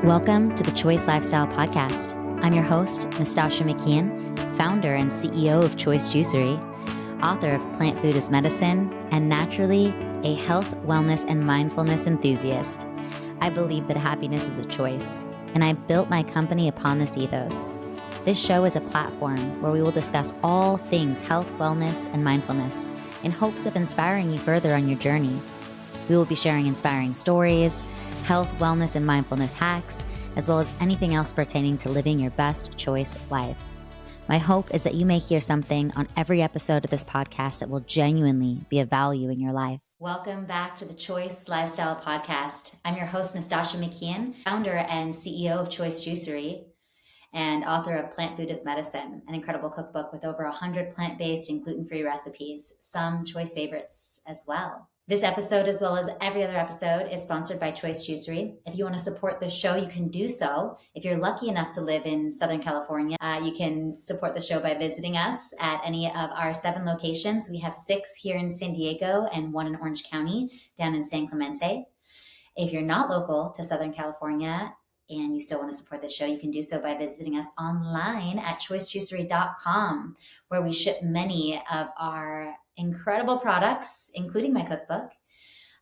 Welcome to the Choice Lifestyle Podcast. I'm your host, Nastasha McKeon, founder and CEO of Choice Juicery, author of Plant Food is Medicine, and naturally a health, wellness, and mindfulness enthusiast. I believe that happiness is a choice, and I built my company upon this ethos. This show is a platform where we will discuss all things health, wellness, and mindfulness in hopes of inspiring you further on your journey. We will be sharing inspiring stories, health, wellness, and mindfulness hacks, as well as anything else pertaining to living your best choice life. My hope is that you may hear something on every episode of this podcast that will genuinely be of value in your life. Welcome back to the Choice Lifestyle Podcast. I'm your host, Nastasha McKeon, founder and CEO of Choice Juicery, and author of Plant Food is Medicine, an incredible cookbook with over 100 plant-based and gluten-free recipes, some choice favorites as well. This episode, as well as every other episode, is sponsored by Choice Juicery. If you want to support the show, you can do so. If you're lucky enough to live in Southern California, you can support the show by visiting us at any of our 7 locations. We have 6 here in San Diego and 1 in Orange County, down in San Clemente. If you're not local to Southern California and you still want to support the show, you can do so by visiting us online at choicejuicery.com, where we ship many of our incredible products, including my cookbook,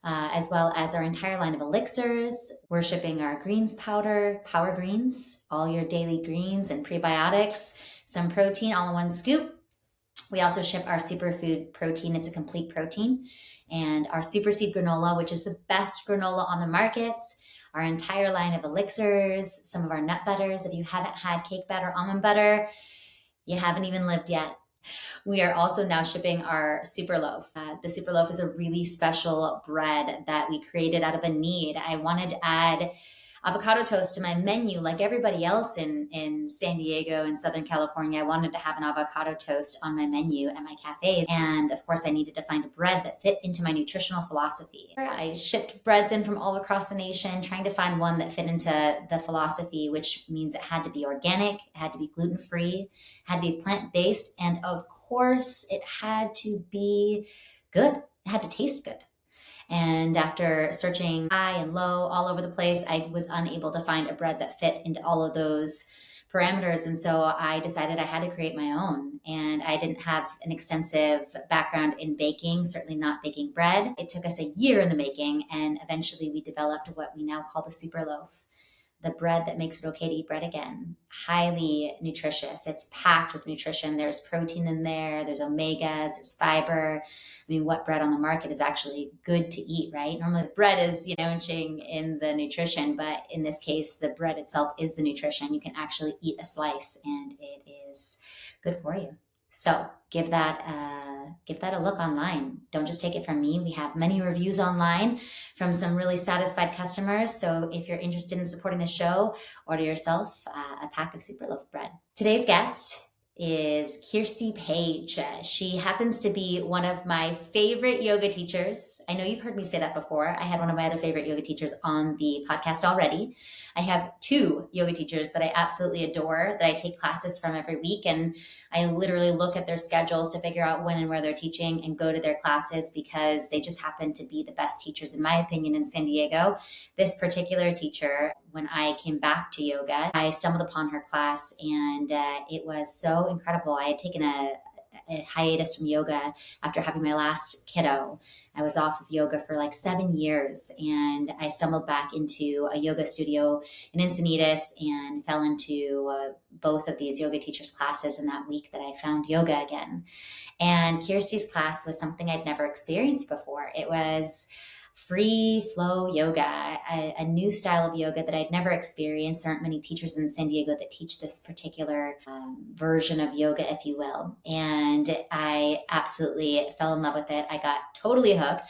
as well as our entire line of elixirs. We're shipping our greens powder, Power Greens, all your daily greens and prebiotics, some protein all in one scoop. We also ship our superfood protein. It's a complete protein. And our super seed granola, which is the best granola on the market. Our entire line of elixirs, some of our nut butters. If you haven't had cake batter, almond butter, you haven't even lived yet. We are also now shipping our Super Loaf. The Super Loaf is a really special bread that we created out of a need. I wanted to add avocado toast to my menu like everybody else in San Diego and Southern California. I wanted to have an avocado toast on my menu at my cafes. And of course, I needed to find a bread that fit into my nutritional philosophy. I shipped breads in from all across the nation, trying to find one that fit into the philosophy, which means it had to be organic, it had to be gluten-free, it had to be plant-based, and of course, it had to be good. It had to taste good. And after searching high and low all over the place, I was unable to find a bread that fit into all of those parameters. And so I decided I had to create my own. And I didn't have an extensive background in baking, certainly not baking bread. It took us a year in the making, and eventually we developed what we now call the Super Loaf, the bread that makes it okay to eat bread again. Highly nutritious. It's packed with nutrition. There's protein in there. There's omegas. There's fiber. I mean, what bread on the market is actually good to eat, right? Normally the bread is, inching in the nutrition, but in this case, the bread itself is the nutrition. You can actually eat a slice and it is good for you. So give that a look online. Don't just take it from me. We have many reviews online from some really satisfied customers. So if you're interested in supporting the show, order yourself a pack of Super Loaf bread. Today's guest is Kierstie Payge. She happens to be one of my favorite yoga teachers. I know you've heard me say that before. I had one of my other favorite yoga teachers on the podcast already. I have 2 yoga teachers that I absolutely adore, that I take classes from every week. And I literally look at their schedules to figure out when and where they're teaching and go to their classes because they just happen to be the best teachers, in my opinion, in San Diego. This particular teacher, when I came back to yoga, I stumbled upon her class and it was so incredible. I had taken a hiatus from yoga after having my last kiddo. I was off of yoga for like 7 years, and I stumbled back into a yoga studio in Encinitas and fell into both of these yoga teachers' classes in that week that I found yoga again. And Kierstie's class was something I'd never experienced before. It was free flow yoga, a new style of yoga that I'd never experienced. There aren't many teachers in San Diego that teach this particular version of yoga, if you will. And I absolutely fell in love with it. I got totally hooked.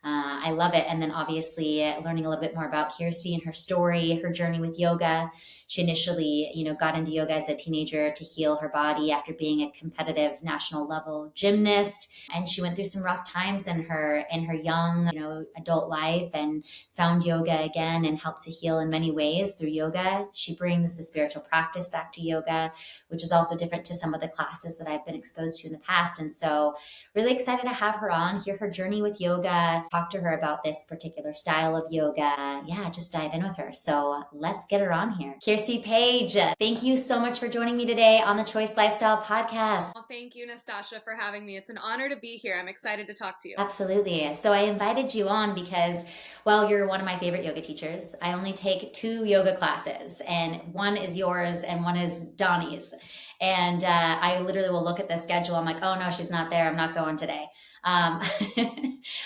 I love it. And then obviously learning a little bit more about Kierstie and her story, her journey with yoga. She initially, got into yoga as a teenager to heal her body after being a competitive national level gymnast. And she went through some rough times in her young, adult life, and found yoga again and helped to heal in many ways through yoga. She brings the spiritual practice back to yoga, which is also different to some of the classes that I've been exposed to in the past. And so really excited to have her on, hear her journey with yoga, talk to her about this particular style of yoga, yeah, just dive in with her. So let's get her on here. Kierstie Payge, thank you so much for joining me today on the Choice Lifestyle Podcast. Well, thank you, Nastasha, for having me. It's an honor to be here. I'm excited to talk to you. Absolutely. So I invited you on because, well, you're one of my favorite yoga teachers. I only take 2 yoga classes, and one is yours and one is Donnie's. And I literally will look at the schedule. I'm like, oh no, she's not there. I'm not going today. Um,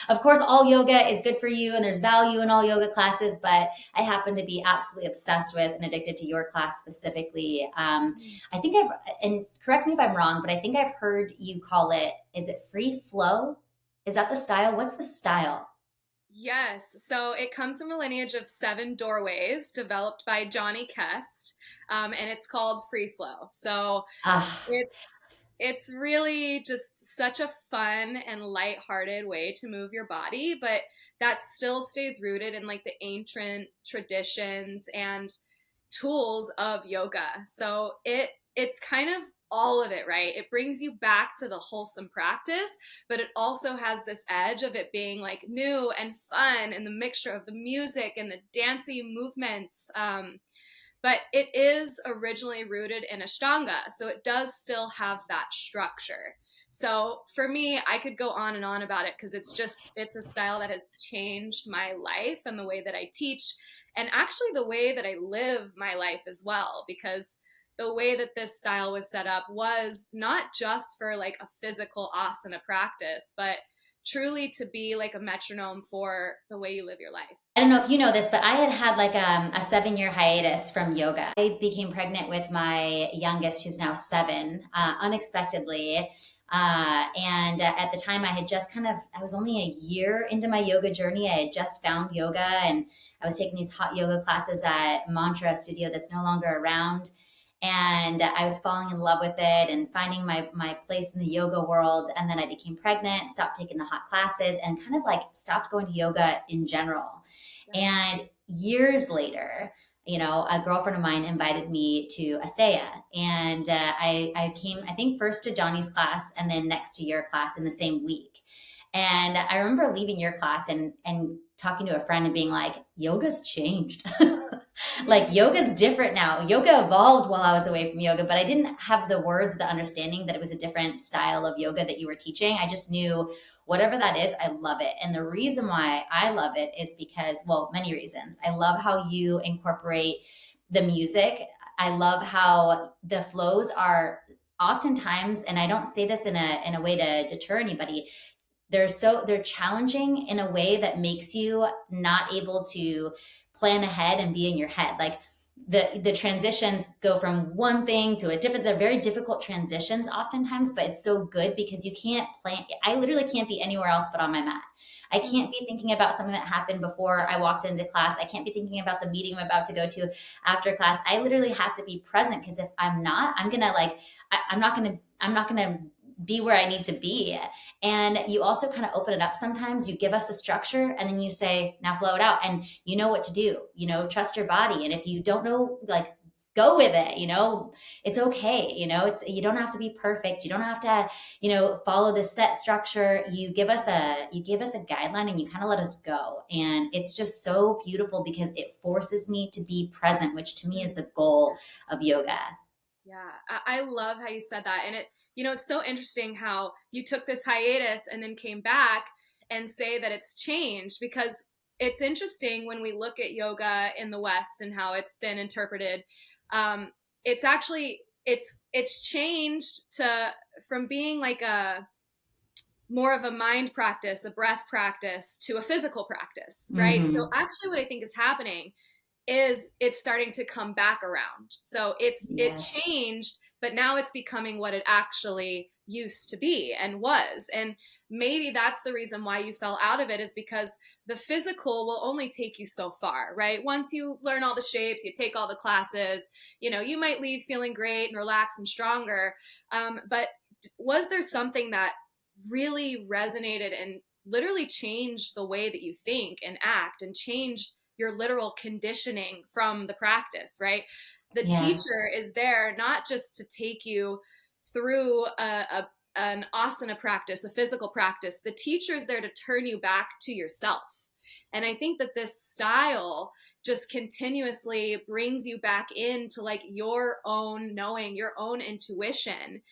of course, all yoga is good for you, and there's value in all yoga classes. But I happen to be absolutely obsessed with and addicted to your class specifically. I think and correct me if I'm wrong, but I think I've heard you call it, is it free flow? Is that the style? What's the style? Yes, so it comes from a lineage of 7 doorways developed by Johnny Kest, and it's called Freeflow. So Ah, it's really just such a fun and lighthearted way to move your body, but that still stays rooted in like the ancient traditions and tools of yoga. So it's kind of all of it, right? It brings you back to the wholesome practice, but it also has this edge of it being like new and fun and the mixture of the music and the dancey movements. But it is originally rooted in Ashtanga, so it does still have that structure. So for me, I could go on and on about it because it's a style that has changed my life and the way that I teach, and actually the way that I live my life as well, because the way that this style was set up was not just for like a physical asana practice, but truly to be like a metronome for the way you live your life. I don't know if you know this, but I had like a 7-year hiatus from yoga. I became pregnant with my youngest, who's now 7, unexpectedly. And at the time, I was only a year into my yoga journey. I had just found yoga, and I was taking these hot yoga classes at Mantra Studio that's no longer around. And I was falling in love with it and finding my place in the yoga world. And then I became pregnant, stopped taking the hot classes, and kind of like stopped going to yoga in general. And years later, a girlfriend of mine invited me to Astea. And I came, I think, first to Donnie's class and then next to your class in the same week. And I remember leaving your class and talking to a friend and being like, yoga's changed. Like yoga's different now. Yoga evolved while I was away from yoga, but I didn't have the words, the understanding that it was a different style of yoga that you were teaching. I just knew whatever that is, I love it. And the reason why I love it is because, well, many reasons. I love how you incorporate the music. I love how the flows are oftentimes, and I don't say this in a way to deter anybody, they're challenging in a way that makes you not able to plan ahead and be in your head. Like the transitions go from one thing to a different, they're very difficult transitions oftentimes, but it's so good because you can't plan. I literally can't be anywhere else but on my mat. I can't be thinking about something that happened before I walked into class. I can't be thinking about the meeting I'm about to go to after class. I literally have to be present, because if I'm not, I'm gonna like I'm not gonna be where I need to be. And you also kind of open it up sometimes. You give us a structure and then you say, now flow it out. And you know what to do, trust your body. And if you don't know, like, go with it, it's okay. You don't have to be perfect. You don't have to, follow this set structure. You give us a guideline and you kind of let us go. And it's just so beautiful because it forces me to be present, which to me is the goal of yoga. Yeah, I love how you said that. And it's so interesting how you took this hiatus and then came back and say that it's changed, because it's interesting when we look at yoga in the West and how it's been interpreted. It's actually, it's changed from being like a more of a mind practice, a breath practice, to a physical practice, right? So Mm-hmm. actually what I think is happening is it's starting to come back around. So it Yes. changed, but now it's becoming what it actually used to be and was. And maybe that's the reason why you fell out of it, is because the physical will only take you so far, right? Once you learn all the shapes, you take all the classes, you might leave feeling great and relaxed and stronger. But was there something that really resonated and literally changed the way that you think and act, and changed your literal conditioning from the practice, right? The Yeah. teacher is there not just to take you through an asana practice, a physical practice, the teacher is there to turn you back to yourself. And I think that this style just continuously brings you back into like your own knowing, your own intuition.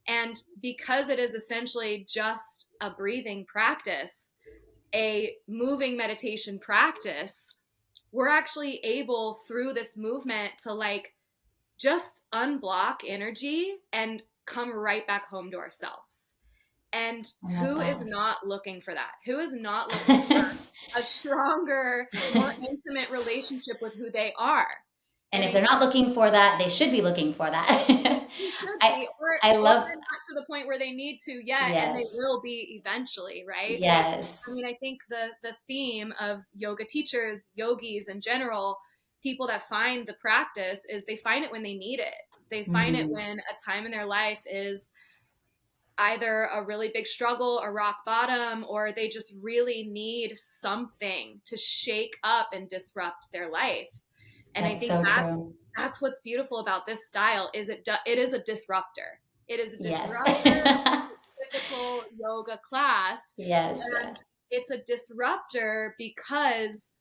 And because it is essentially just a breathing practice, a moving meditation practice, we're actually able through this movement to like just unblock energy and come right back home to ourselves. And who is not looking for that? Who is not looking for a stronger, more intimate relationship with who they are? And if they're not looking for that, they should be looking for that. They should be, or they're not to the point where they need to yet, and they will be eventually, right? Yes. I mean, I think the theme of yoga teachers, yogis in general, people that find the practice is they find it when they need it. They find it when a time in their life is either a really big struggle, a rock bottom, or they just really need something to shake up and disrupt their life. And I think that's what's beautiful about this style is it is a disruptor. It is a disruptor physical yoga class. Yes. And it's a disruptor because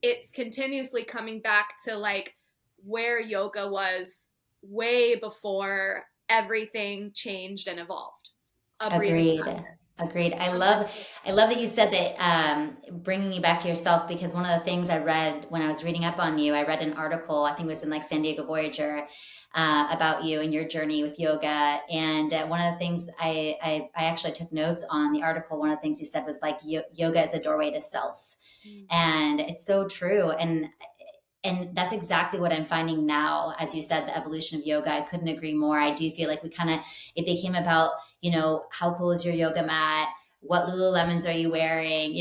it's continuously coming back to like where yoga was way before everything changed and evolved. Agreed. I love that you said that, bringing you back to yourself, because one of the things I read when I was reading up on you, I read an article, I think it was in like San Diego Voyager, about you and your journey with yoga. And one of the things I actually took notes on the article. One of the things you said was like, yoga is a doorway to self. And it's so true. And that's exactly what I'm finding now. As you said, the evolution of yoga, I couldn't agree more. I do feel like it became about, how cool is your yoga mat? What Lululemons are you wearing?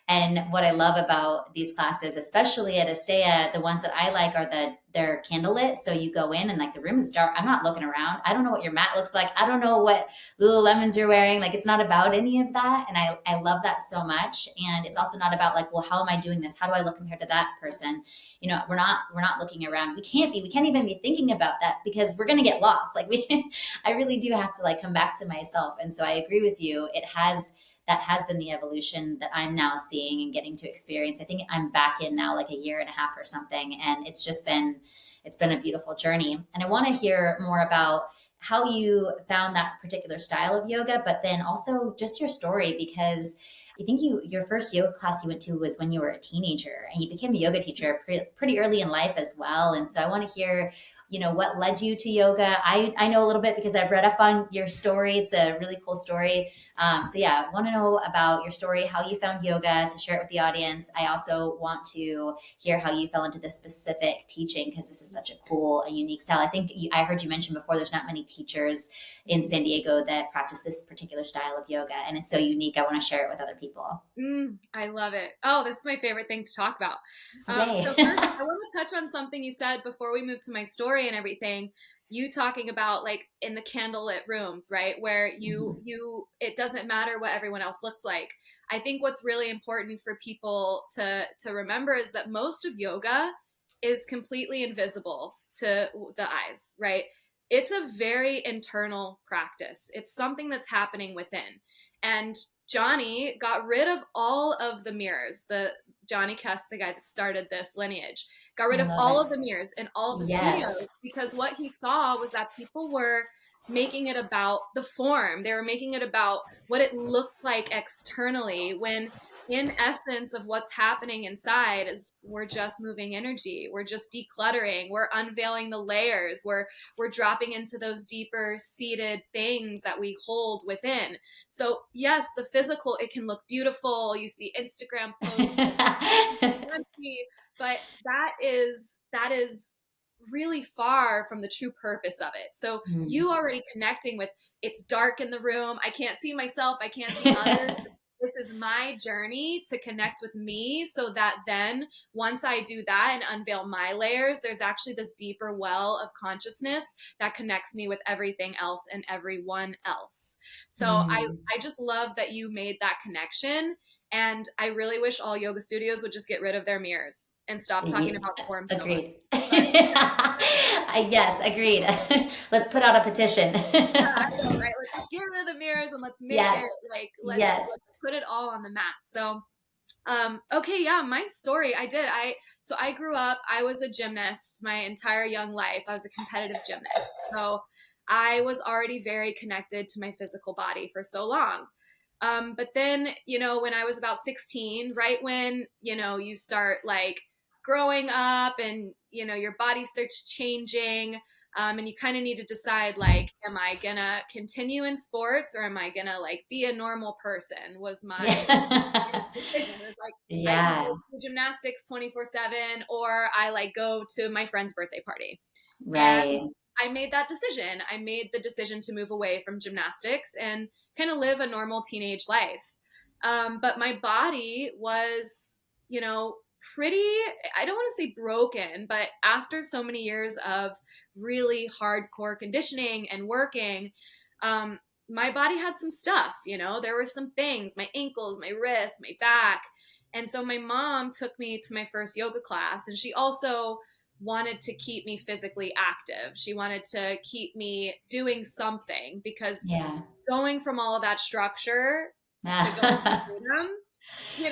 And what I love about these classes, especially at Estea, the ones that I like are they're candlelit. So you go in and like the room is dark. I'm not looking around. I don't know what your mat looks like. I don't know what Lululemons you're wearing. Like, it's not about any of that. And I love that so much. And it's also not about like, well, how am I doing this? How do I look compared to that person? We're not looking around. We can't even be thinking about that, because we're going to get lost. Like I really do have to like come back to myself. And so I agree with you. That has been the evolution that I'm now seeing and getting to experience. I think I'm back in now like a year and a half or something. And it's been a beautiful journey. And I want to hear more about how you found that particular style of yoga, but then also just your story, because I think your first yoga class you went to was when you were a teenager, and you became a yoga teacher pretty early in life as well. And so I want to hear, what led you to yoga. I know a little bit because I've read up on your story. It's a really cool story. So yeah, I want to know about your story, how you found yoga, to share it with the audience. I also want to hear how you fell into this specific teaching, because this is such a cool and unique style. I think I heard you mention before, there's not many teachers in San Diego that practice this particular style of yoga, and it's so unique. I want to share it with other people. I love it. Oh, this is my favorite thing to talk about. So first, I want to touch on something you said before we move to my story and everything. You talking about like in the candlelit rooms, right? Where it doesn't matter what everyone else looks like. I think what's really important for people to remember is that most of yoga is completely invisible to the eyes, right? It's a very internal practice. It's something that's happening within. And Johnny got rid of all of the mirrors. Johnny Kest, the guy that started this lineage, got rid of all of the mirrors in all of the studios, because what he saw was that people were making it about the form. They were making it about what it looked like externally, when in essence of what's happening inside is we're just moving energy. We're just decluttering. We're unveiling the layers. We're dropping into those deeper seated things that we hold within. So yes, the physical, it can look beautiful. You see Instagram posts, but that is really far from the true purpose of it. So you already connecting with, it's dark in the room. I can't see myself. I can't see others. This is my journey to connect with me, so that then once I do that and unveil my layers, there's actually this deeper well of consciousness that connects me with everything else and everyone else. So I just love that you made that connection. And I really wish all yoga studios would just get rid of their mirrors. and stop talking about form so much. Agreed. But Yes, agreed. Let's put out a petition. yeah, I know, right? Let's just get rid of the mirrors and let's make it Yes. like Yes. let's put it all on the mat. So okay, yeah, my story. So I grew up, I was a gymnast my entire young life. I was a competitive gymnast. So I was already very connected to my physical body for so long. But then, when I was about 16, right when, you start like growing up and, your body starts changing, and you kind of need to decide like, am I gonna continue in sports or am I gonna like be a normal person was my decision. It was like I either Yeah. do gymnastics 24/7 or I like go to my friend's birthday party. And Right. I made that decision. I made the decision to move away from gymnastics and kind of live a normal teenage life. But my body was, you know, pretty, I don't want to say broken, but after so many years of really hardcore conditioning and working, um, my body had some stuff, there were some things, my ankles, my wrists, my back. And so my mom took me to my first yoga class, and she also wanted to keep me physically active. She wanted to keep me doing something because Yeah. going from all of that structure to going to freedom,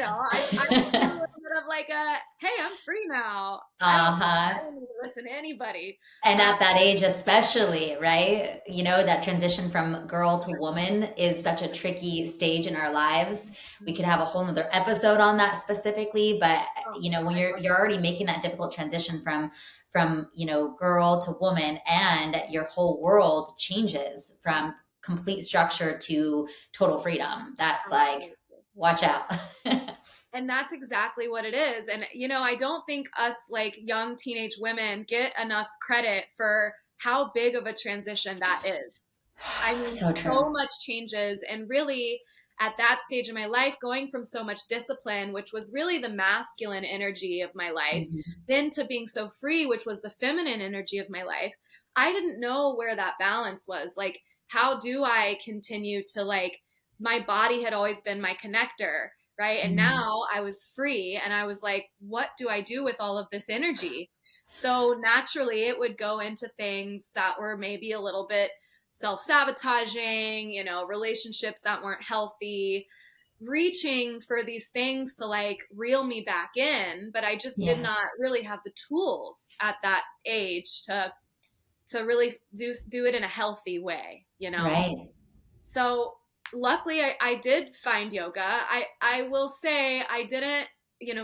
I went through a little bit of like hey, I'm free now. Uh-huh. I don't need to listen to anybody. And Uh, at that age, especially, right? That transition from girl to woman is such a tricky stage in our lives. We could have a whole nother episode on that specifically, but oh, when I'd you're already making that difficult transition from girl to woman, and your whole world changes yeah, from complete structure to total freedom. That's like, absolutely. watch out. And that's exactly what it is. And, I don't think us like young teenage women get enough credit for how big of a transition that is. I mean, So so true. much changes. And really, at that stage of my life, going from so much discipline, which was really the masculine energy of my life, Mhm. then to being so free, which was the feminine energy of my life, I didn't know where that balance was. Like, how do I continue to like, my body had always been my connector, right? And Mhm. now I was free and I was like, what do I do with all of this energy? So naturally, it would go into things that were maybe a little bit self sabotaging, relationships that weren't healthy, reaching for these things to like reel me back in. But I just did Yeah. not really have the tools at that age to really do it in a healthy way. Right. So luckily I did find yoga. I will say I didn't,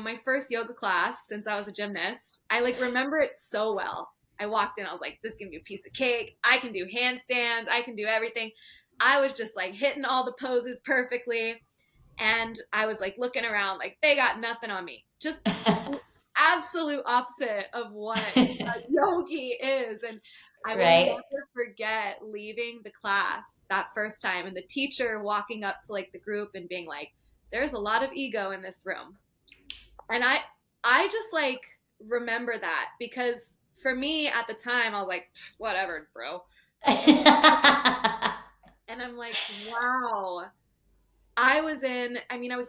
my first yoga class since I was a gymnast, I like remember it so well. I walked in, I was like, this is gonna be a piece of cake. I can do handstands, I can do everything. I was just like hitting all the poses perfectly. And I was like looking around like they got nothing on me. Just the absolute opposite of what a yogi is. And I will Right. never forget leaving the class that first time and the teacher walking up to like the group and being like, there's a lot of ego in this room. And I just like remember that because for me at the time I was like, whatever, bro. And and I'm like, wow. I was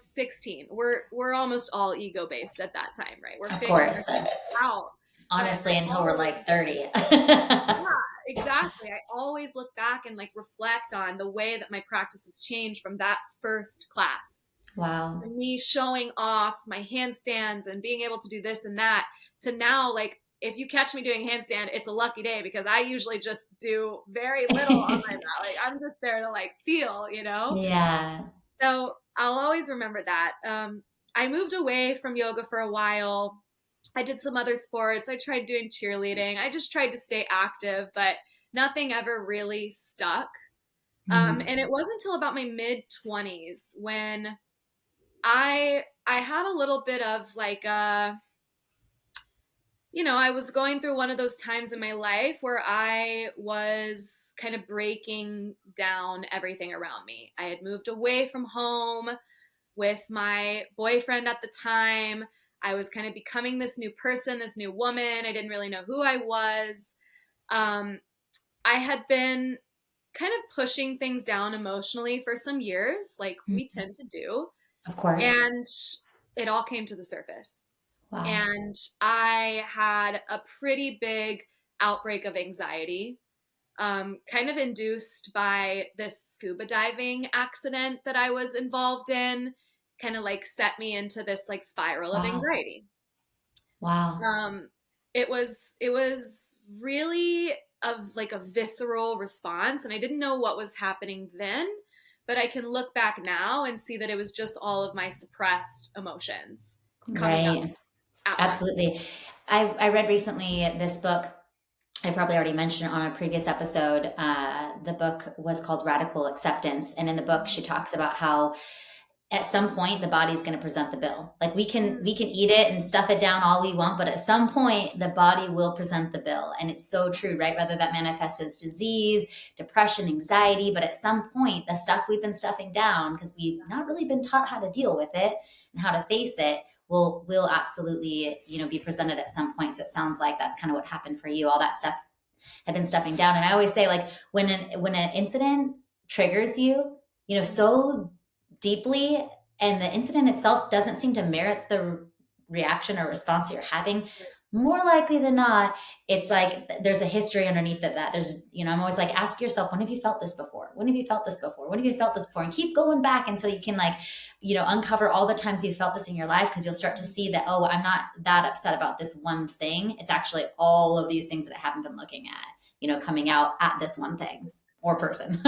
16. We're almost all ego based at that time, right? We're Of figuring course. ourselves out. But Honestly, until we're like 30. yeah, exactly. I always look back and like reflect on the way that my practice has changed from that first class. Wow. And me showing off my handstands and being able to do this and that to now, like, if you catch me doing handstand, it's a lucky day because I usually just do very little on my mat. Like, I'm just there to like feel. Yeah. So I'll always remember that. I moved away from yoga for a while. I did some other sports. I tried doing cheerleading. I just tried to stay active, but nothing ever really stuck. Mhm. And it wasn't until about my mid 20s when I had a little bit of like I was going through one of those times in my life where I was kind of breaking down everything around me. I had moved away from home with my boyfriend at the time. I was kind of becoming this new person, this new woman. I didn't really know who I was. Um, I had been kind of pushing things down emotionally for some years, like we Mhm. tend to do. Of course. And it all came to the surface. Wow. And I had a pretty big outbreak of anxiety, kind of induced by this scuba diving accident that I was involved in, kind of like set me into this like spiral of Wow. anxiety. Wow. Um, it was really of like a visceral response, and I didn't know what was happening then, but I can look back now and see that it was just all of my suppressed emotions coming up Right. at once. Absolutely. I read recently this book. I probably already mentioned it on a previous episode. The book was called Radical Acceptance. And in the book, she talks about how at some point the body's going to present the bill. Like we can eat it and stuff it down all we want, but at some point the body will present the bill. And it's so true, right? Whether that manifests as disease, depression, anxiety, but at some point the stuff we've been stuffing down because we've not really been taught how to deal with it and how to face it will absolutely, be presented at some point. So it sounds like that's kind of what happened for you. All that stuff had been stuffing down. And I always say, like, when an incident triggers you, so deeply, and the incident itself doesn't seem to merit the reaction or response you're having, more likely than not, it's like there's a history underneath of that. There's, I'm always like, ask yourself, when have you felt this before? When have you felt this before? When have you felt this before? And keep going back until you can, like, uncover all the times you felt this in your life, because you'll start to see that, oh, I'm not that upset about this one thing. It's actually all of these things that I haven't been looking at, coming out at this one thing or person.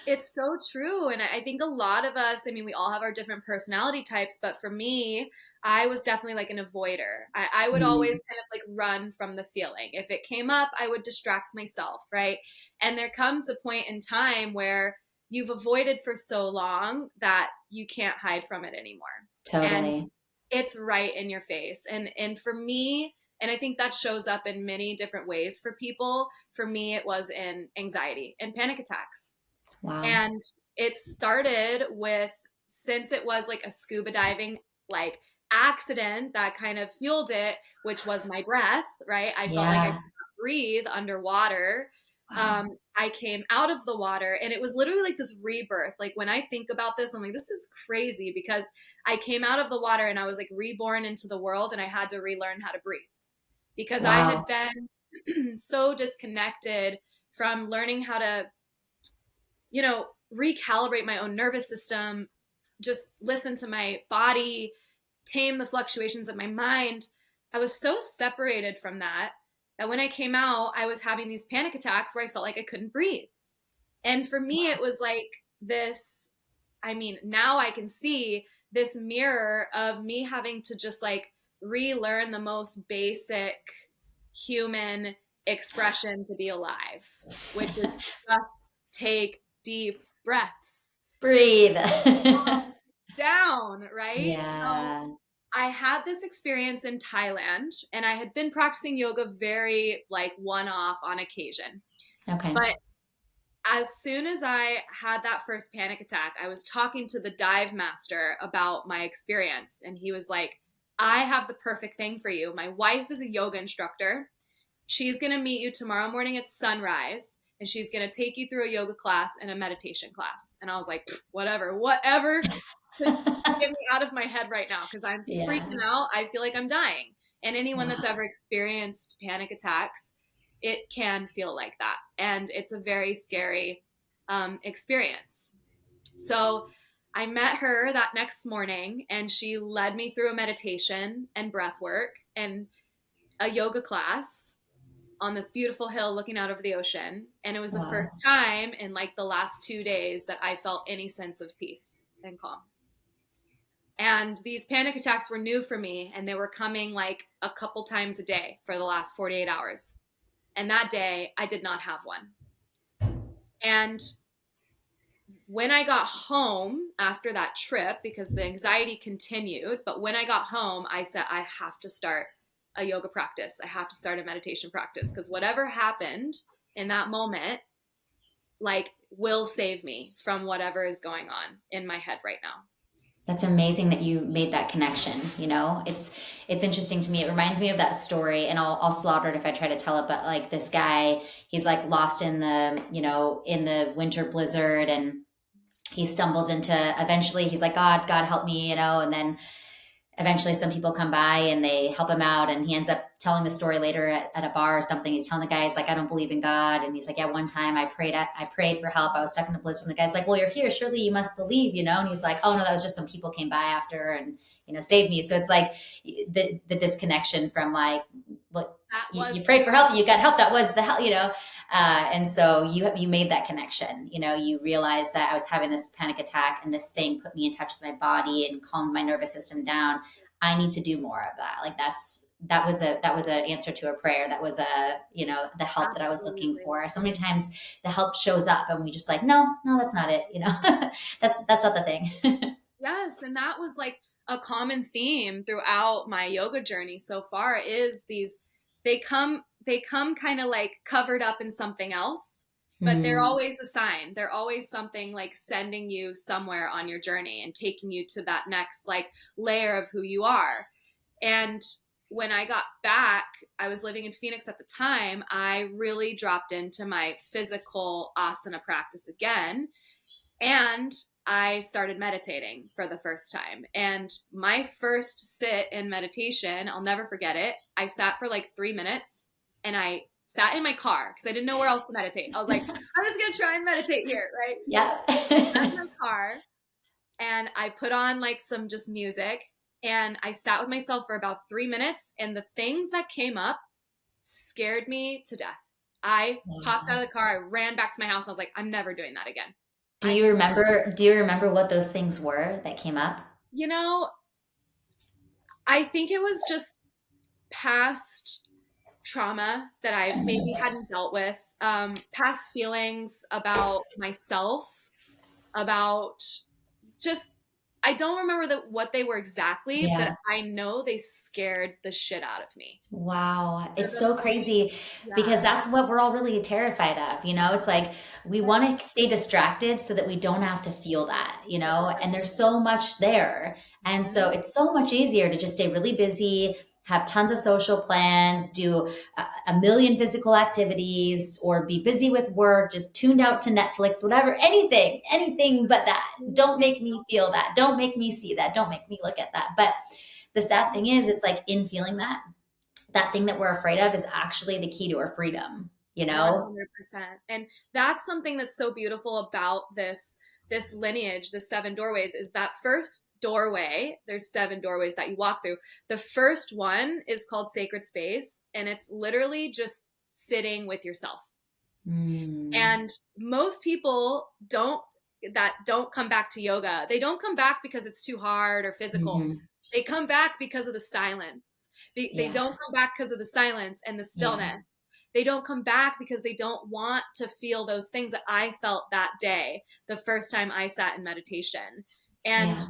It's so true. And I think a lot of us, I mean, we all have our different personality types, but for me, I was definitely like an avoider. I would always Mm, kind of like run from the feeling. If it came up, I would distract myself, right? And there comes a point in time where you've avoided for so long that you can't hide from it anymore. And totally. it's right in your face. And for me, and I think that shows up in many different ways for people. For me, it was in anxiety and panic attacks. Wow. And it started with, since it was like a scuba diving like accident that kind of fueled it, which was my breath, right? I felt like I could Yeah. not breathe underwater. Wow. I came out of the water and it was literally like this rebirth. Like when I think about this, I'm like, this is crazy because I came out of the water and I was like reborn into the world and I had to relearn how to breathe because I had Wow. been so disconnected from learning how to recalibrate my own nervous system, just listen to my body, tame the fluctuations of my mind. I was so separated from that when I came out, I was having these panic attacks where I felt like I couldn't breathe. And for me, it was like this. I mean, now I can see this mirror of me having to just like relearn the most basic human expression to be alive, which is just take deep breaths. Breathe. Down, right? So Yeah. I had this experience in Thailand and I had been practicing yoga very like one off on occasion. Okay. But as soon as I had that first panic attack, I was talking to the dive master about my experience. And he was like, I have the perfect thing for you. My wife is a yoga instructor. She's going to meet you tomorrow morning at sunrise. And she's going to take you through a yoga class and a meditation class. And I was like, whatever to get me out of my head right now because I'm Yeah. freaking out. I feel like I'm dying. And anyone that's Wow. ever experienced panic attacks, it can feel like that. And it's a very scary experience. So I met her that next morning and she led me through a meditation and breath work and a yoga class on this beautiful hill looking out over the ocean. And it was the Wow. first time in like the last 2 days that I felt any sense of peace and calm. And these panic attacks were new for me, and they were coming like a couple times a day for the last 48 hours. And that day, I did not have one. And when I got home after that trip, because the anxiety continued, but when I got home, I said, I have to start a yoga practice. I have to start a meditation practice because whatever happened in that moment, like, will save me from whatever is going on in my head right now. That's amazing that you made that connection. It's interesting to me. It reminds me of that story, and I'll slaughter it if I try to tell it. But like this guy, he's like lost in the in the winter blizzard, and he stumbles into. Eventually, he's like, God help me, and then eventually some people come by and they help him out, and he ends up telling the story later at a bar or something. He's telling the guys like, I don't believe in God. And he's like, yeah, one time I prayed for help. I was stuck in a blizzard. And the guy's like, well, you're here. Surely you must believe, you know? And he's like, oh no, that was just some people came by after and, you know, saved me. So it's like the disconnection from like, what That you was prayed for help, you got help. That was the help, you know? And so you made that connection, you know, you realized that I was having this panic attack and this thing put me in touch with my body and calmed my nervous system down. I need to do more of that. Like that was an answer to a prayer. That was you know, the help that I was looking absolutely. for. So many times the help shows up and we just like, no, that's not it. You know, that's not the thing. Yes, and that was like a common theme throughout my yoga journey so far is these they come kind of like covered up in something else, but they're Mm, always a sign. They're always something like sending you somewhere on your journey and taking you to that next like layer of who you are. And when I got back, I was living in Phoenix at the time, I really dropped into my physical asana practice again. And I started meditating for the first time. And my first sit in meditation, I'll never forget it. I sat for like 3 minutes and I sat in my car because I didn't know where else to meditate. I was like, I'm just going to try and meditate here, right? yeah. Sat in my car and I put on like some just music and I sat with myself for about 3 minutes. And the things that came up scared me to death. I popped out of the car, I ran back to my house. And I was like, I'm never doing that again. I Do you remember what those things were that came up? You know, I think it was just past trauma that I maybe hadn't dealt with, past feelings about myself, about just, I don't remember what they were exactly, but Yeah. I know they scared the shit out of me. Wow. To It's the so point, crazy because yeah. that's what we're all really terrified of. You know, it's like we want to stay distracted so that we don't have to feel that, you know, and Yes. there's so much there. And so Mhm. it's so much easier to just stay really busy, have tons of social plans, do a million physical activities, or be busy with work, just tuned out to Netflix, whatever, anything but that. Don't make me feel that. Don't make me see that. Don't make me look at that. But the sad thing is, it's like in feeling that thing that we're afraid of is actually the key to our freedom, you know? 100%. And that's something that's so beautiful about this lineage, the seven doorways, is that first doorway, there's seven doorways that you walk through. The first one is called sacred space, and it's literally just sitting with yourself. Mm, And most people don't come back to yoga. They don't come back because it's too hard or physical. hmm. They come back because of the silence. They Yeah, don't come back because of the silence and the yeah, stillness. They don't come back because they don't want to feel those things that I felt that day, the first time I sat in meditation. And yeah,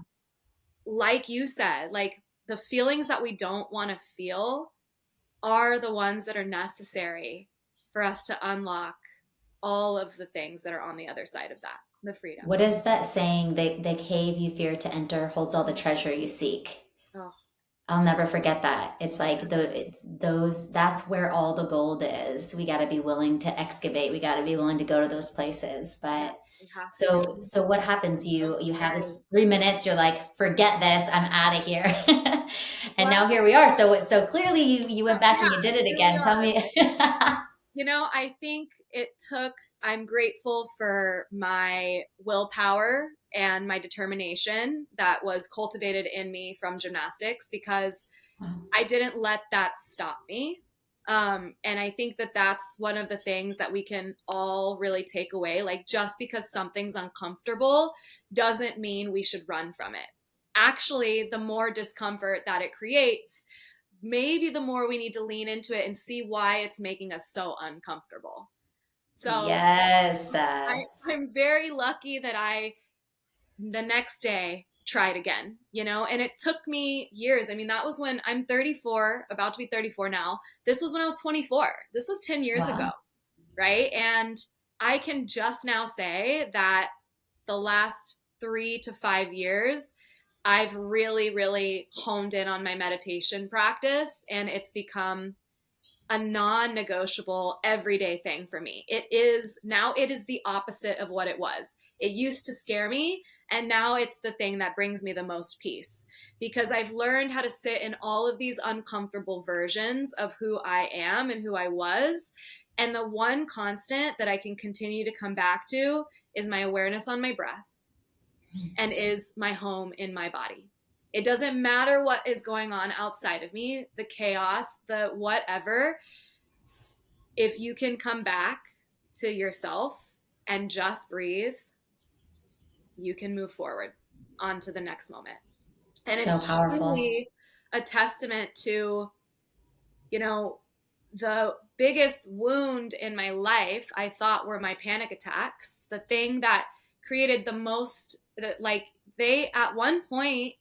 like you said, like the feelings that we don't want to feel are the ones that are necessary for us to unlock all of the things that are on the other side of that, the freedom. what is that saying? The cave you fear to enter holds all the treasure you seek. Oh, I'll never forget that. It's like it's those, that's where all the gold is. We got to be yes. willing to excavate. We got to be willing to go to those places. Yeah, But we have to. so what happens? So You have scary. this 3 minutes, you're like, forget this, I'm out of here. And Well, now here we are. So clearly you went back yeah, and you did it here we again. Tell are. me. I think it took, I'm grateful for my willpower and my determination that was cultivated in me from gymnastics because Wow. I didn't let that stop me. And I think that that's one of the things that we can all really take away. Like, just because something's uncomfortable doesn't mean we should run from it. Actually, the more discomfort that it creates, maybe the more we need to lean into it and see why it's making us so uncomfortable. So Yes. I'm very lucky that the next day tried again, and it took me years. I mean, that was when I'm 34, about to be 34 now. This was when I was 24. This was 10 years ago, Wow. right? And I can just now say that the last 3 to 5 years, I've really, really honed in on my meditation practice, and it's become a non-negotiable everyday thing for me. It is the opposite of what it was. It used to scare me, And now it's the thing that brings me the most peace, because I've learned how to sit in all of these uncomfortable versions of who I am and who I was. And the one constant that I can continue to come back to is my awareness on my breath and is my home in my body. It doesn't matter what is going on outside of me, the chaos, the whatever. If you can come back to yourself and just breathe, you can move forward on to the next moment. And So it's powerful. truly a testament to, you know, the biggest wound in my life, I thought, were my panic attacks. The thing that created the most, that like they, at one point,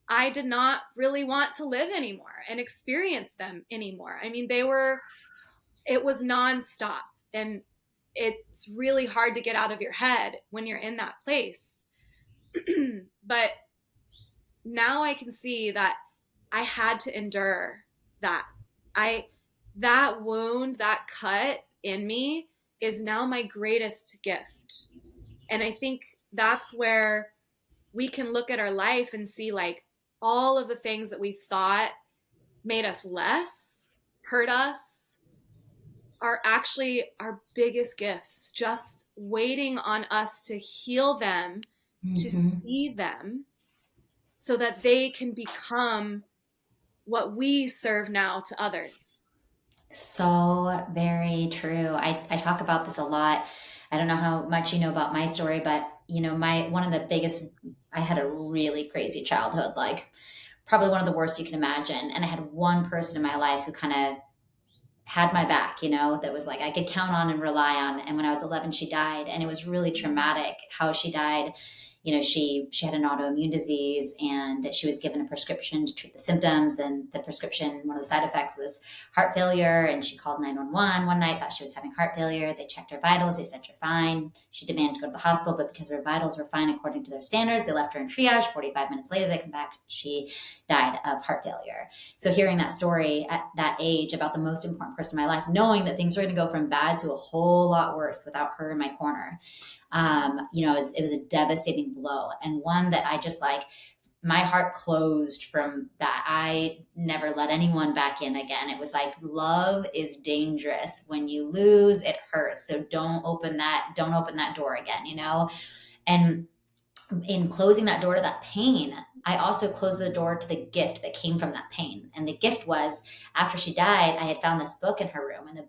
I did not really want to live anymore and experience them anymore. I mean, it was nonstop. And it's really hard to get out of your head when you're in that place. But now I can see that I had to endure that. That wound, that cut in me is now my greatest gift. And I think that's where we can look at our life and see like all of the things that we thought made us less, hurt us, are actually our biggest gifts, just waiting on us to heal them, to see them, so that they can become what we serve now to others. So very true. I talk about this a lot. I don't know how much you know about my story, but my one of the biggest, I had a really crazy childhood, like probably one of the worst you can imagine. And I had one person in my life who kind of had my back, that was like I could count on and rely on. And when I was 11, she died, and it was really traumatic how she died. She had an autoimmune disease, and she was given a prescription to treat the symptoms. And the prescription, one of the side effects was heart failure. And she called 911 one night, thought she was having heart failure. They checked her vitals. They said, "You're fine." She demanded to go to the hospital, but because her vitals were fine according to their standards, they left her in triage. 45 minutes later, they come back. She died of heart failure. So hearing that story at that age about the most important person in my life, knowing that things were going to go from bad to a whole lot worse without her in my corner, it was a devastating blow, and one that I just like, my heart closed from that. I never let anyone back in again. It was like, love is dangerous. When you lose, it hurts. So don't open that door again, And in closing that door to that pain, I also closed the door to the gift that came from that pain. And the gift was, after she died, I had found this book in her room. And it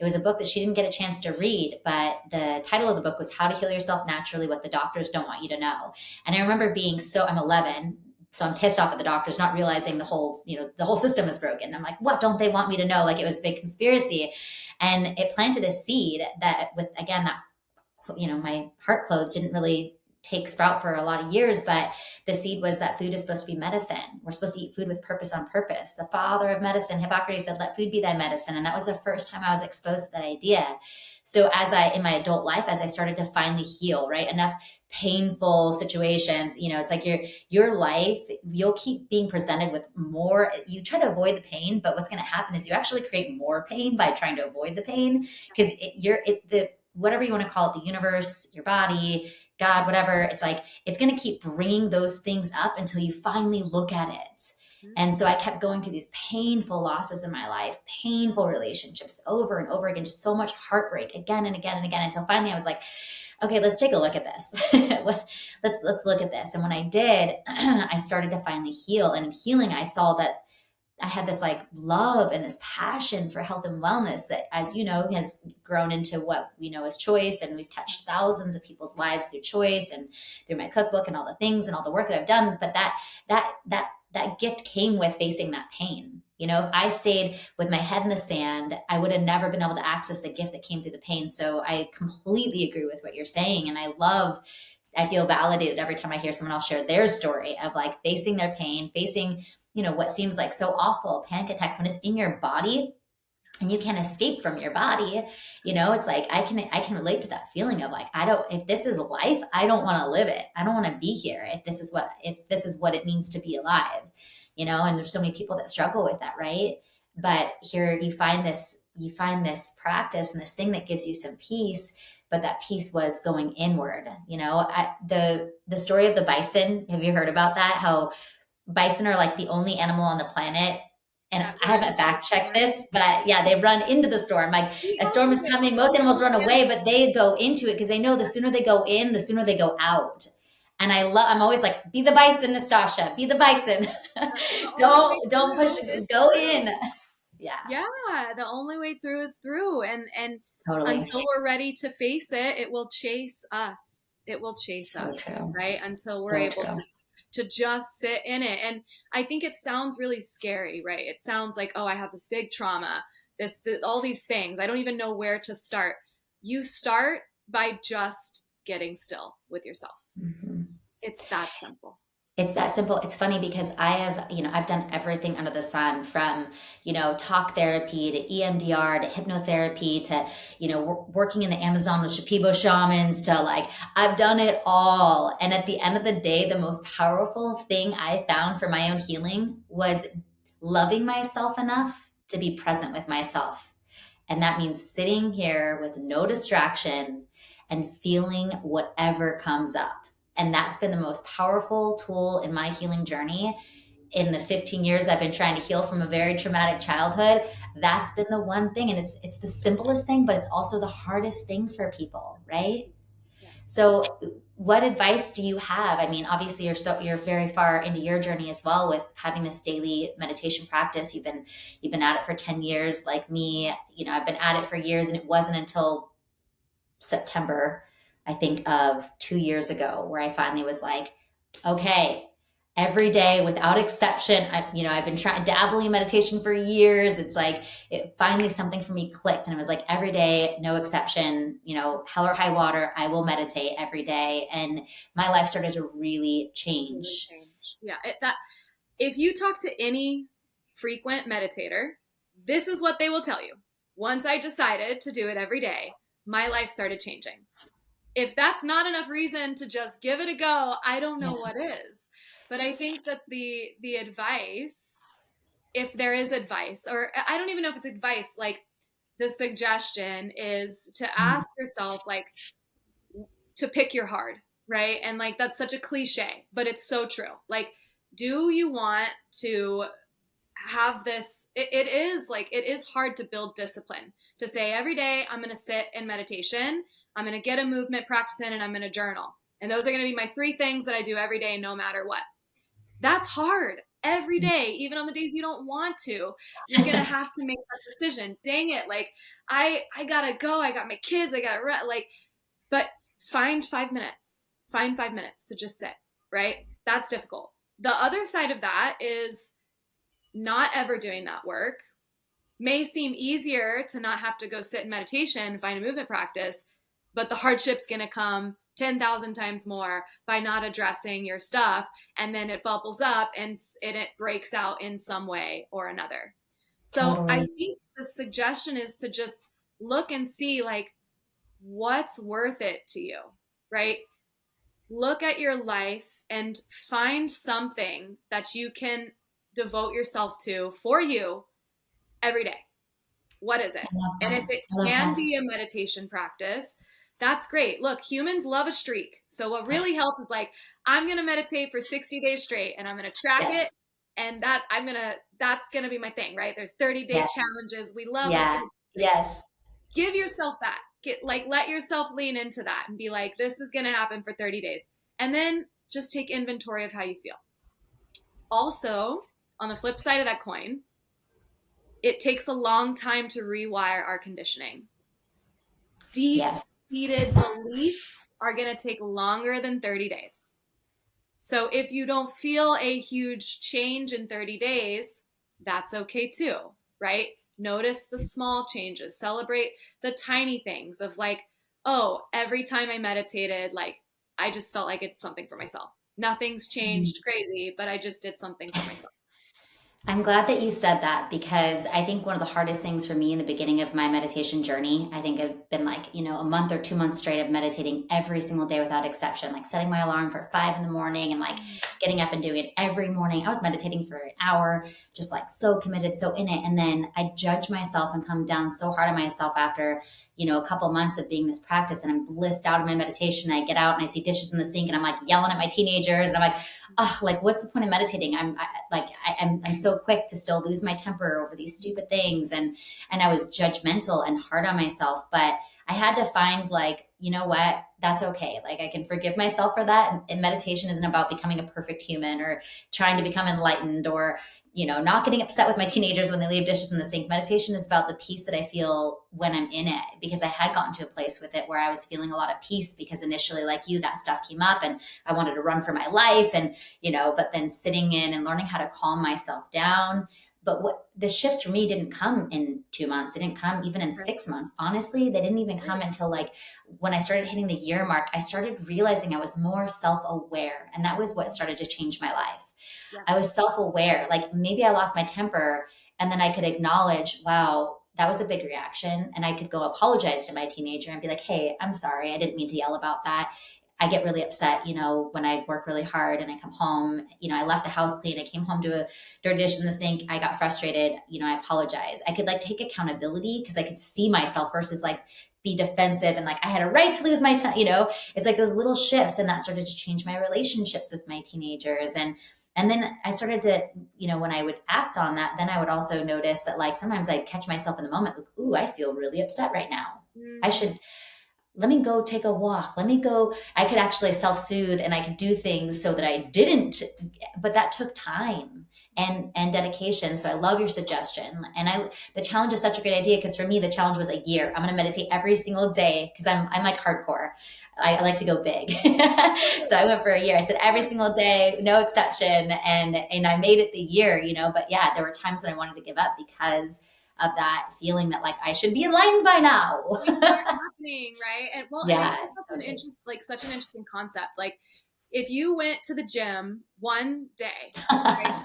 was a book that she didn't get a chance to read, but the title of the book was How to Heal Yourself Naturally, What the Doctors Don't Want You to Know. And I remember being I'm 11, so I'm pissed off at the doctors, not realizing the whole system is broken. I'm like, what don't they want me to know? Like, it was a big conspiracy. And it planted a seed that, with, again, that, my heart closed, didn't really take sprout for a lot of years, but the seed was that food is supposed to be medicine. We're supposed to eat food with purpose on purpose. The father of medicine, Hippocrates, said, "Let food be thy medicine." And that was the first time I was exposed to that idea. So in my adult life, as I started to finally heal, right, enough painful situations, it's like your life, you'll keep being presented with more. You try to avoid the pain, but what's going to happen is you actually create more pain by trying to avoid the pain, because whatever you want to call it, the universe, your body, God, whatever, it's like, it's going to keep bringing those things up until you finally look at it. And so I kept going through these painful losses in my life, painful relationships over and over again, just so much heartbreak again and again and again, until finally I was like, okay, let's take a look at this. let's look at this. And when I did, I started to finally heal. And in healing, I saw that I had this like love and this passion for health and wellness that, as you know, has grown into what we know as Choice. And we've touched thousands of people's lives through Choice and through my cookbook and all the things and all the work that I've done. But that gift came with facing that pain. If I stayed with my head in the sand, I would have never been able to access the gift that came through the pain. So I completely agree with what you're saying. And I feel validated every time I hear someone else share their story of like facing their pain, facing what seems like so awful, panic attacks, when it's in your body and you can't escape from your body. It's like, I can relate to that feeling of like, if this is life, I don't want to live it. I don't want to be here. If this is what it means to be alive, and there's so many people that struggle with that. Right. But here you find this practice and this thing that gives you some peace, but that piece was going inward. The story of the bison, have you heard about that? How bison are like the only animal on the planet. And That I run haven't into the fact checked storm. this, but yeah, they run into the storm. Like We a storm also is get coming, most animals so run away, animals. but they go into it because they know the sooner they go in, the sooner they go out. And I'm always like, be the bison, Nastasha, be the bison. The only way Don't push, through is go through. in. Yeah, Yeah, the only way through is through. And totally. until we're ready to face it, it will chase us. It will chase So us, true. right? Until we're So able true. to just sit in it. And I think it sounds really scary, right? It sounds like, oh, I have this big trauma, all these things. I don't even know where to start. You start by just getting still with yourself. Mm-hmm. It's that simple. It's that simple. It's funny because I've done everything under the sun from, talk therapy to EMDR to hypnotherapy to, working in the Amazon with Shipibo shamans to like, I've done it all. And at the end of the day, the most powerful thing I found for my own healing was loving myself enough to be present with myself. And that means sitting here with no distraction and feeling whatever comes up. And that's been the most powerful tool in my healing journey. In the 15 years I've been trying to heal from a very traumatic childhood, that's been the one thing. And it's the simplest thing, but it's also the hardest thing for people, right? Yes. So what advice do you have? I mean, obviously you're very far into your journey as well with having this daily meditation practice. You've been at it for 10 years like me. I've been at it for years, and it wasn't until September, I think, of 2 years ago where I finally was like, okay, every day without exception. I've been trying dabbling in meditation for years. It's like it finally something for me clicked, and it was like every day, no exception. Hell or high water, I will meditate every day, and my life started to really Really change. change. Yeah, that if you talk to any frequent meditator, this is what they will tell you. Once I decided to do it every day, my life started changing. If that's not enough reason to just give it a go, I don't know Yeah. what is. But I think that the advice, if there is advice, or I don't even know if it's advice, like the suggestion is to Mm, ask yourself, like, to pick your hard, right? And like that's such a cliche, but it's so true. Like, do you want to have this? It is hard to build discipline to say every day I'm going to sit in meditation, I'm going to get a movement practice in, and I'm going to journal. And those are going to be my three things that I do every day, no matter what. That's hard every day, even on the days you don't want to. You're going to have to make that decision. Dang it. Like, I got to go. I got my kids. I got to, like, but find 5 minutes. Find 5 minutes to just sit, right? That's difficult. The other side of that is not ever doing that work may seem easier to not have to go sit in meditation, find a movement practice, but the hardship's going to come 10,000 times more by not addressing your stuff. And then it bubbles up and it breaks out in some way or another. So I totally. think the suggestion is to just look and see, like, what's worth it to you, right? Look at your life and find something that you can devote yourself to for you every day. What is it? I love And if that. it I love can that. be a meditation practice, that's great. Look, humans love a streak. So what really helps is like, I'm going to meditate for 60 days straight and I'm going to track it. Yes. And that's going to be my thing, right? There's 30-day Yes. challenges. We love a Yeah. good streak. Yes. Give yourself that. Let yourself lean into that and be like, this is going to happen for 30 days. And then just take inventory of how you feel. Also, on the flip side of that coin, it takes a long time to rewire our conditioning. Yes. Deep-seated beliefs are going to take longer than 30 days. So if you don't feel a huge change in 30 days, that's okay too, right? Notice the small changes. Celebrate the tiny things of like, oh, every time I meditated, like I just felt like it's something for myself. Nothing's changed crazy, but I just did something for myself. I'm glad that you said that, because I think one of the hardest things for me in the beginning of my meditation journey, I think I've been like, a month or 2 months straight of meditating every single day without exception, like setting my alarm for 5 in the morning and like getting up and doing it every morning. I was meditating for an hour, just like so committed, so in it. And then I judge myself and come down so hard on myself after, a couple months of being this practice, and I'm blissed out of my meditation. I get out and I see dishes in the sink and I'm like yelling at my teenagers, and I'm like, oh, like, what's the point of meditating? I'm so quick to still lose my temper over these stupid things. And I was judgmental and hard on myself, but I had to find, like, you know what, that's okay. Like, I can forgive myself for that. And meditation isn't about becoming a perfect human or trying to become enlightened, or, not getting upset with my teenagers when they leave dishes in the sink. Meditation is about the peace that I feel when I'm in it, because I had gotten to a place with it where I was feeling a lot of peace, because initially, like you, that stuff came up and I wanted to run for my life. And but then sitting in and learning how to calm myself down. But what the shifts for me didn't come in 2 months. They didn't come even in 6 months. Honestly, they didn't even come until, like, when I started hitting the year mark, I started realizing I was more self-aware. And that was what started to change my life. Yeah. I was self-aware. Like, maybe I lost my temper, and then I could acknowledge, wow, that was a big reaction. And I could go apologize to my teenager and be like, hey, I'm sorry. I didn't mean to yell about that. I get really upset, when I work really hard and I come home, I left the house clean. I came home to a dirty dish in the sink. I got frustrated. I apologize. I could, like, take accountability, because I could see myself versus, like, be defensive and like, I had a right to lose my time. It's like those little shifts. And that started to change my relationships with my teenagers. And then I started to, when I would act on that, then I would also notice that, like, sometimes I'd catch myself in the moment, like, ooh, I feel really upset right now. I should, let me go take a walk. Let me go. I could actually self-soothe, and I could do things so that I didn't, but that took time and dedication. So I love your suggestion. And the challenge is such a great idea, because for me, the challenge was a year. I'm going to meditate every single day, because I'm like hardcore. I like to go big. So I went for a year. I said every single day, no exception. And I made it the year, but yeah, there were times when I wanted to give up because of that feeling that, like, I should be enlightened by now. Things aren't happening, right? And well, and I Yeah. think that's such an interesting concept. Like, if you went to the gym one day, right,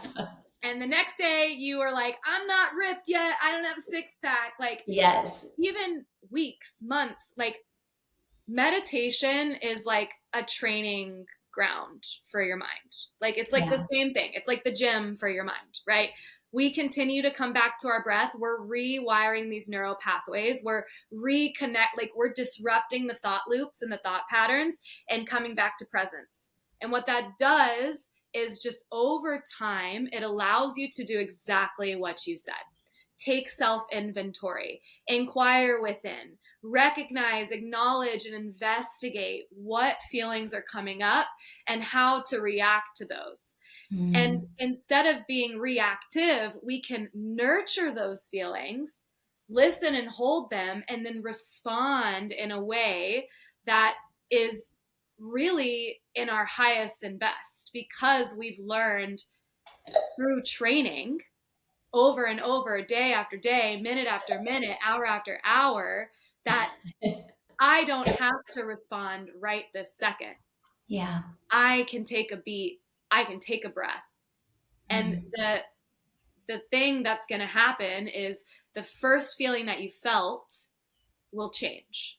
and the next day you were like, I'm not ripped yet, I don't have a six pack, like, Yes. even weeks, months, like, meditation is like a training ground for your mind. Like, it's like the same thing. It's like the gym for your mind, right? We continue to come back to our breath. We're rewiring these neural pathways. We're like, we're disrupting the thought loops and the thought patterns and coming back to presence. And what that does is, just over time, it allows you to do exactly what you said. Take self-inventory, inquire within, recognize, acknowledge, and investigate what feelings are coming up and how to react to those. And instead of being reactive, we can nurture those feelings, listen and hold them, and then respond in a way that is really in our highest and best, because we've learned through training over and over, day after day, minute after minute, hour after hour, that I don't have to respond right this second. Yeah. I can take a beat. I can take a breath. And the thing that's going to happen is, the first feeling that you felt will change,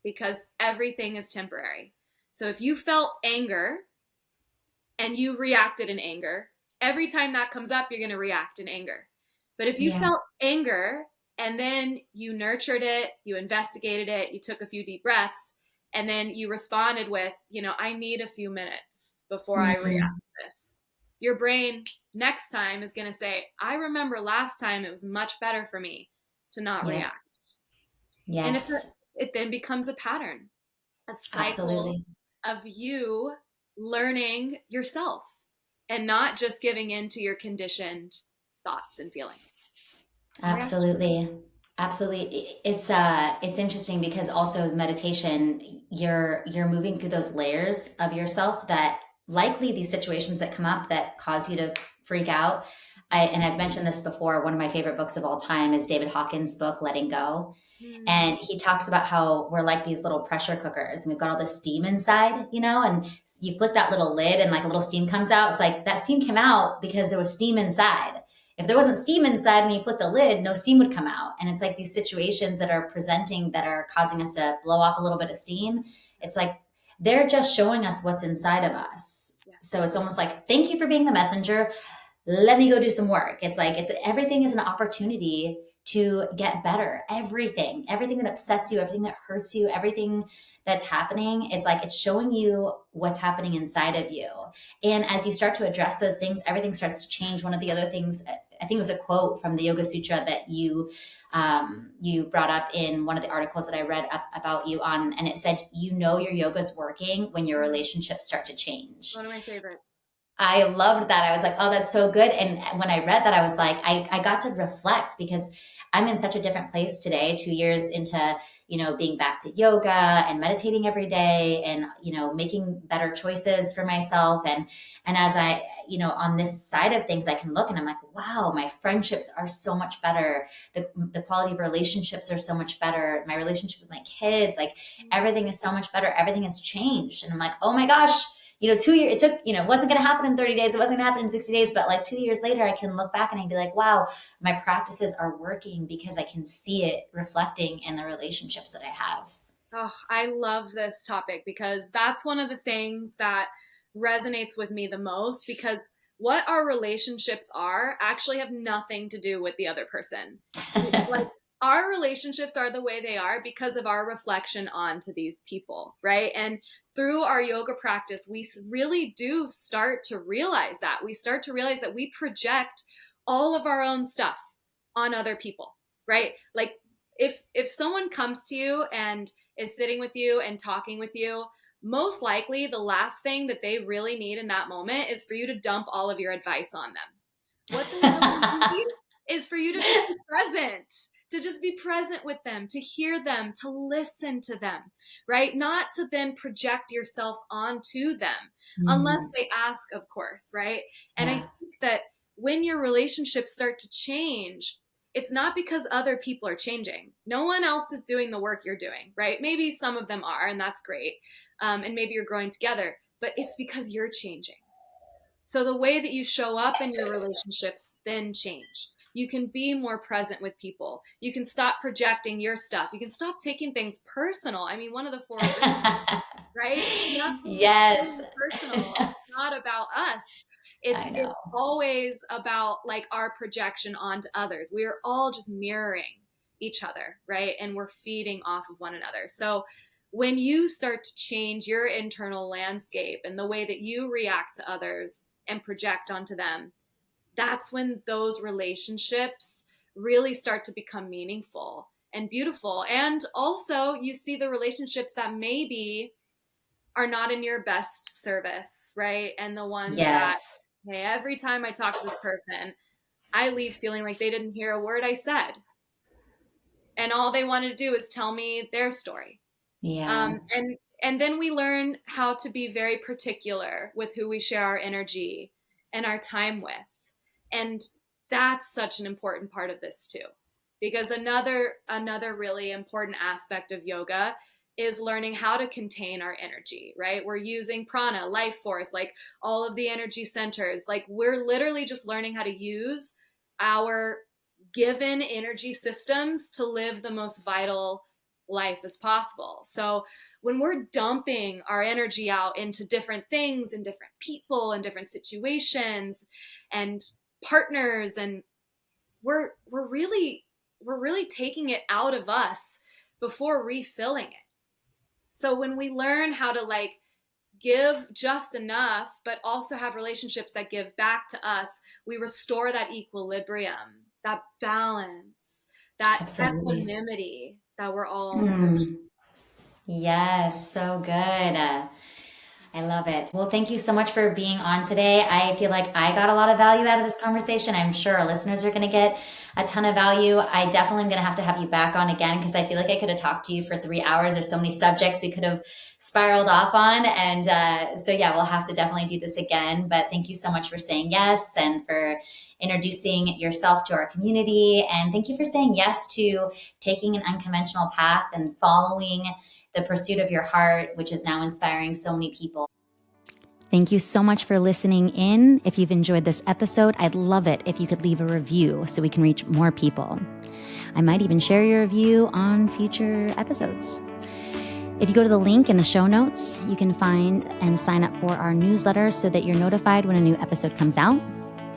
because everything is temporary. So if you felt anger and you reacted in anger, every time that comes up, you're going to react in anger. But if you felt anger and then you nurtured it, you investigated it, you took a few deep breaths, and then you responded with, I need a few minutes before I react to this. Your brain next time is going to say, I remember last time it was much better for me to not react. Yes. And it then becomes a pattern, a cycle of you learning yourself and not just giving in to your conditioned thoughts and feelings. Absolutely. Absolutely. It's interesting, because also meditation, you're moving through those layers of yourself, that likely these situations that come up that cause you to freak out. And I've mentioned this before. One of my favorite books of all time is David Hawkins' book, Letting Go. And he talks about how we're like these little pressure cookers, and we've got all this steam inside, and you flick that little lid and, like, a little steam comes out. It's like that steam came out because there was steam inside. if there wasn't steam inside when you flip the lid, no steam would come out. And it's like these situations that are presenting that are causing us to blow off a little bit of steam. It's like they're just showing us what's inside of us. Yeah. So it's almost like, thank you for being the messenger. Let me go do some work. It's like, it's everything is an opportunity to get better. Everything that upsets you, everything that hurts you, everything that's happening is like, it's showing you what's happening inside of you. And as you start to address those things, everything starts to change. One of the other things, I think it was a quote from the Yoga Sutra that you brought up in one of the articles that I read up about you on, and it said, your yoga's working when your relationships start to change. One of my favorites. I loved that. I was like, oh, that's so good. And when I read that, I was like, I got to reflect, because I'm in such a different place today, 2 years into, being back to yoga and meditating every day and, making better choices for myself. And as I, on this side of things, I can look and I'm like, wow, my friendships are so much better. The quality of relationships are so much better. My relationships with my kids, like everything is so much better. Everything has changed. And I'm like, oh my gosh, 2 years, it took, it wasn't going to happen in 30 days. It wasn't going to happen in 60 days. But like 2 years later, I can look back and I'd be like, wow, my practices are working because I can see it reflecting in the relationships that I have. Oh, I love this topic because that's one of the things that resonates with me the most, because what our relationships are actually have nothing to do with the other person. Like, our relationships are the way they are because of our reflection onto these people, right? And through our yoga practice, we really do start to realize that. We start to realize that we project all of our own stuff on other people, right? Like, if someone comes to you and is sitting with you and talking with you, most likely the last thing that they really need in that moment is for you to dump all of your advice on them. What they really need is for you to just be present, to just be present with them, to hear them, to listen to them, right? Not to then project yourself onto them, unless they ask, of course, right? And I think that when your relationships start to change, it's not because other people are changing. No one else is doing the work you're doing, right? Maybe some of them are, and that's great. And maybe you're growing together, but it's because you're changing. So the way that you show up in your relationships then change. You can be more present with people. You can stop projecting your stuff. You can stop taking things personal. I mean, one of the four, right? Yes. Personal. It's not about us. It's always about like our projection onto others. We are all just mirroring each other, right? And we're feeding off of one another. So when you start to change your internal landscape and the way that you react to others and project onto them, that's when those relationships really start to become meaningful and beautiful. And also you see the relationships that maybe are not in your best service, right? And the ones that, hey, every time I talk to this person, I leave feeling like they didn't hear a word I said. And all they wanted to do is tell me their story. Yeah. And then we learn how to be very particular with who we share our energy and our time with. And that's such an important part of this too. Because another really important aspect of yoga is learning how to contain our energy, right? We're using prana, life force, like all of the energy centers. Like, we're literally just learning how to use our given energy systems to live the most vital life as possible. So when we're dumping our energy out into different things and different people and different situations and partners, and we're really taking it out of us before refilling it. So when we learn how to like give just enough, but also have relationships that give back to us, we restore that equilibrium, that balance, that equanimity that we're all searching. Yes, so good. I love it. Well, thank you so much for being on today. I feel like I got a lot of value out of this conversation. I'm sure our listeners are going to get a ton of value. I definitely am going to have you back on again, because I feel like I could have talked to you for 3 hours. There's so many subjects we could have spiraled off on. And so, yeah, we'll have to definitely do this again. But thank you so much for saying yes and for introducing yourself to our community. And thank you for saying yes to taking an unconventional path and following the pursuit of your heart, which is now inspiring so many people. Thank you so much for listening in. If you've enjoyed this episode, I'd love it if you could leave a review so we can reach more people. I might even share your review on future episodes. If you go to the link in the show notes, you can find and sign up for our newsletter so that you're notified when a new episode comes out.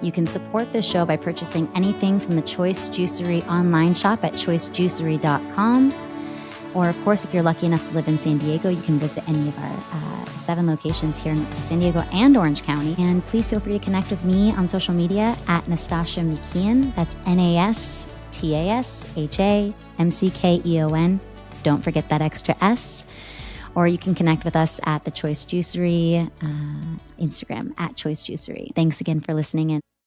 You can support this show by purchasing anything from the Choice Juicery online shop at choicejuicery.com. Or, of course, if you're lucky enough to live in San Diego, you can visit any of our 7 locations here in San Diego and Orange County. And please feel free to connect with me on social media at Nastasha McKeon. That's NASTASHAMCKEON. Don't forget that extra S. Or you can connect with us at the Choice Juicery Instagram at Choice Juicery. Thanks again for listening in.